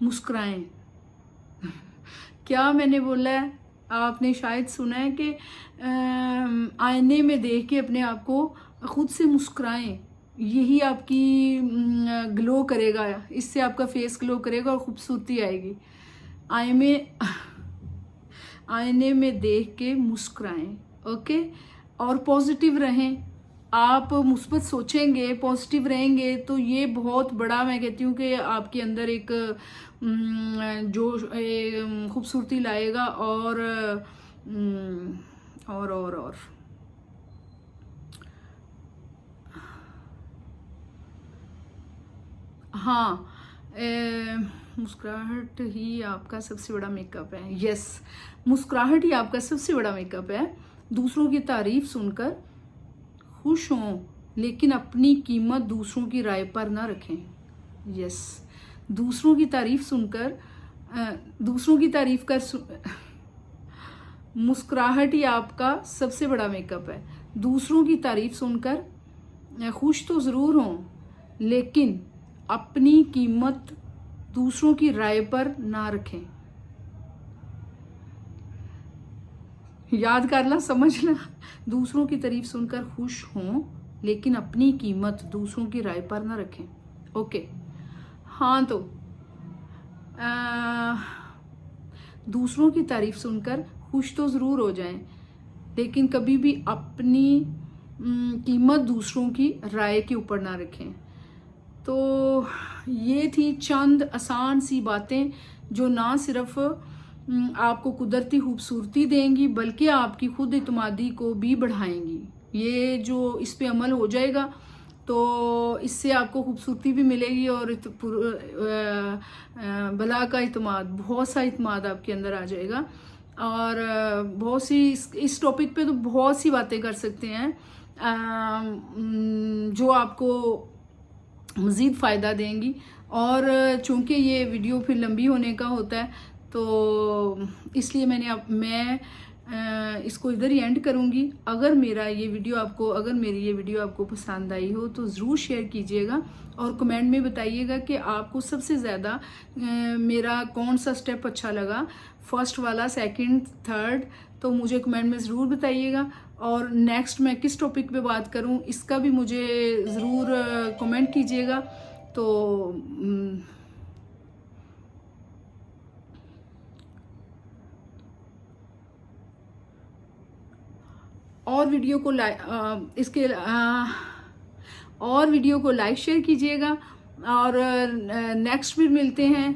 मुस्कुराएं। क्या मैंने बोला है? आपने शायद सुना है कि आईने में देख के अपने आप को खुद से मुस्कुराएं। यही आपकी ग्लो करेगा, इससे आपका फेस ग्लो करेगा और खूबसूरती आएगी। आईने में देख के मुस्कुराएं। ओके, और पॉजिटिव रहें। आप मुस्बत सोचेंगे, पॉजिटिव रहेंगे तो ये बहुत बड़ा, मैं कहती हूँ कि आपके अंदर एक जो खूबसूरती लाएगा। और हाँ, मुस्कुराहट ही आपका सबसे बड़ा मेकअप है। यस, मुस्कुराहट ही आपका सबसे बड़ा मेकअप है। दूसरों की तारीफ सुनकर खुश हों, लेकिन अपनी कीमत दूसरों की राय पर ना रखें। यस, दूसरों की तारीफ सुनकर दूसरों की तारीफ कर मुस्कुराहट ही आपका सबसे बड़ा मेकअप है। दूसरों की तारीफ सुनकर खुश तो ज़रूर हों, लेकिन अपनी कीमत दूसरों की राय पर ना रखें। याद कर ला, समझ ला। दूसरों की तारीफ सुनकर खुश हों, लेकिन अपनी कीमत दूसरों की राय पर ना रखें। ओके, हाँ तो दूसरों की तारीफ सुनकर खुश तो ज़रूर हो जाएं, लेकिन कभी भी अपनी कीमत दूसरों की राय के ऊपर ना रखें। तो ये थी चंद आसान सी बातें जो ना सिर्फ आपको कुदरती खूबसूरती देंगी, बल्कि आपकी खुद इत्मीदी को भी बढ़ाएंगी। ये जो इस पे अमल हो जाएगा तो इससे आपको खूबसूरती भी मिलेगी और भला का इत्मीद, बहुत सा इत्मीद आपके अंदर आ जाएगा। और बहुत सी इस टॉपिक पे तो बहुत सी बातें कर सकते हैं जो आपको मज़ीद फ़ायदा देंगी। और चूंकि ये वीडियो फिर लंबी होने का होता है तो इसलिए मैं इसको इधर ही एंड करूँगी। अगर मेरी ये वीडियो आपको पसंद आई हो तो ज़रूर शेयर कीजिएगा और कमेंट में बताइएगा कि आपको सबसे ज़्यादा मेरा कौन सा स्टेप अच्छा लगा, फर्स्ट वाला, सेकंड, थर्ड। तो मुझे कमेंट में ज़रूर बताइएगा। और नेक्स्ट मैं किस टॉपिक पे बात करूं इसका भी मुझे ज़रूर कमेंट कीजिएगा। तो और वीडियो को लाइक शेयर कीजिएगा। और नेक्स्ट फिर मिलते हैं।